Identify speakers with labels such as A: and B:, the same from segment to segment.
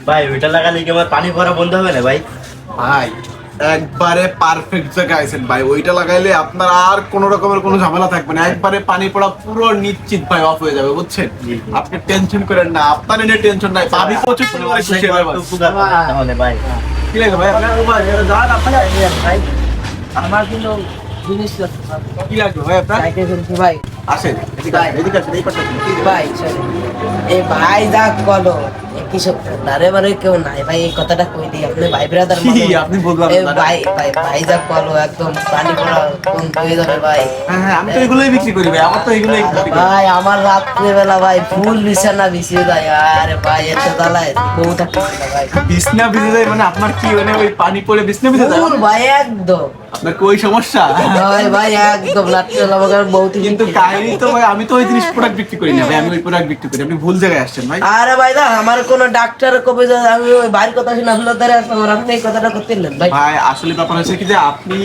A: ভাই ওইটা লাগালে কি আমার পানি ভরা বন্ধ হবে না ভাই?
B: ভাই একবারে পারফেক্ট জায়গায় আছেন ভাই, ওইটা লাগাইলে আপনার আর কোনো রকমের কোনো ঝামেলা থাকবে না, একবারে পানি পড়া পুরো নিশ্চিত ভাই অফ হয়ে যাবে, বুঝছেন?
A: জি।
B: আপনি টেনশন করেন না, আপনার নিয়ে টেনশন নাই, পানি প্রচুর পরিমাণে খুশি হবে ভাই।
A: উপকার হবে তাহলে ভাই।
B: কি লাগে ভাই আপনার?
C: ভাই আমার কিন্তু জিনিস
B: কি লাগবে ভাই আপনার?
C: চাইতে ফেলছি ভাই।
B: আসেন এদিকে আসেন, এদিকে আসেন, এই পাশে আসেন। কি লাগে?
C: ভাই এই ভাই যা কলো কৃষক দারে বারে কেউ নাই ভাই, এই কথাটা কই দিই আপনি ভাই ব্রাদার
B: কি আপনি বললাম না?
C: ভাই ভাই ভাই যা কলো একদম পানি পড়া কোন কই যাবে ভাই।
B: হ্যাঁ হ্যাঁ, আমি তো এগুলোই বিক্রি করি ভাই, আমার তো এগুলোই বিক্রি করি।
C: ভাই আমার রাত্রে বেলা ভাই ফুল বিছানা বিছিয়ে যায়, আরে ভাই এত জ্বালায় বউ থাকতেছে না ভাই।
B: বিছনা ভিজে যায় মানে আপনার কি মানে ওই পানি পড়ে বিছনা ভিজে যায়?
C: ফুল ভাই একদম
B: আপনার কি ওই সমস্যা?
C: ভাই ভাই একদম রাত্রে বেলা আমার বউ
B: কিন্তু কাহিনী তো ভাই, আমি তো ওই জিনিস প্রোডাক্ট বিক্রি করি না ভাই, আমি ওই প্রোডাক্ট বিক্রি করি, আপনি ভুল জায়গায় আসছেন ভাই।
C: আরে ভাই দা আমার কোন ডাক্তার কবে যে আমি ওই বাইরের কথা শুনে আপনার দ্বারা আসলাম, আর আপনি এই কথাটা করতেন ভাই।
B: ভাই আসলে ব্যাপার হচ্ছে কি যে আপনি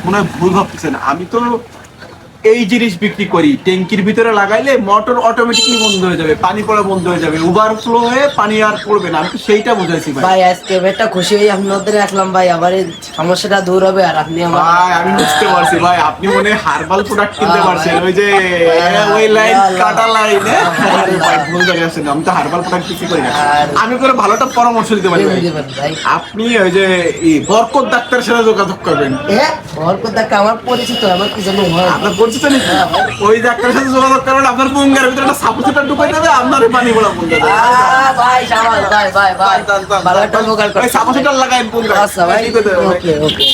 B: মনে হয় ভুল ভাবতেছেন, আমি তো এই জিনিস বিক্রি করি, ট্যাঙ্কির ভিতরে লাগাইলে মোটর অটোমেটিকলি বন্ধ হয়ে যাবে, পানি পড়া বন্ধ হয়ে যাবে, ওভারফ্লো হয়ে পানি আর পড়বে না, আমি তো সেইটা বুঝাইছি ভাই।
C: ভাই আজকে বেটা খুশি হয়ে আপনাদের আসলাম ভাই, আবার এই সমস্যাটা দূর হবে আর আপনি আমার
B: ভাই আমি বুঝতে পারছি ভাই, আপনি মনে হার্বাল প্রোডাক্ট কিনতে পারছেন, ওই যে ওই লাইন কাটা লাইন, ভাই ভুল জায়গায় আসছেন, আমি তো হার্বাল প্রোডাক্ট বিক্রি করি না। আমি করে ভালোটা পরামর্শ দিতে পারি ভাই,
C: ভাই।
B: আপনি ওই যে বরকত ডাক্তারের সাথে যোগাযোগ করবেন।
C: হ্যাঁ বরকত ডাক্তার আমার পরিচিত, আমার কি জানো হয়
B: আপনার পরিচিত নেই? ওই ডাক্তারের সাথে যোগাযোগ করবেন, আপনার বুঙ্গার ভিতরে একটা সাপোর্টার ঢুকাই দেবে, আপনার পানি পড়া বন্ধ হয়ে যাবে।
C: ভাই সাবাস ভাই ভাই ভাই ভালো একটা উপকার
B: ওই
C: করছেন।
B: সাপোর্টার লাগাইন বুঙ্গার।
C: আচ্ছা ভাই ওকে ওকে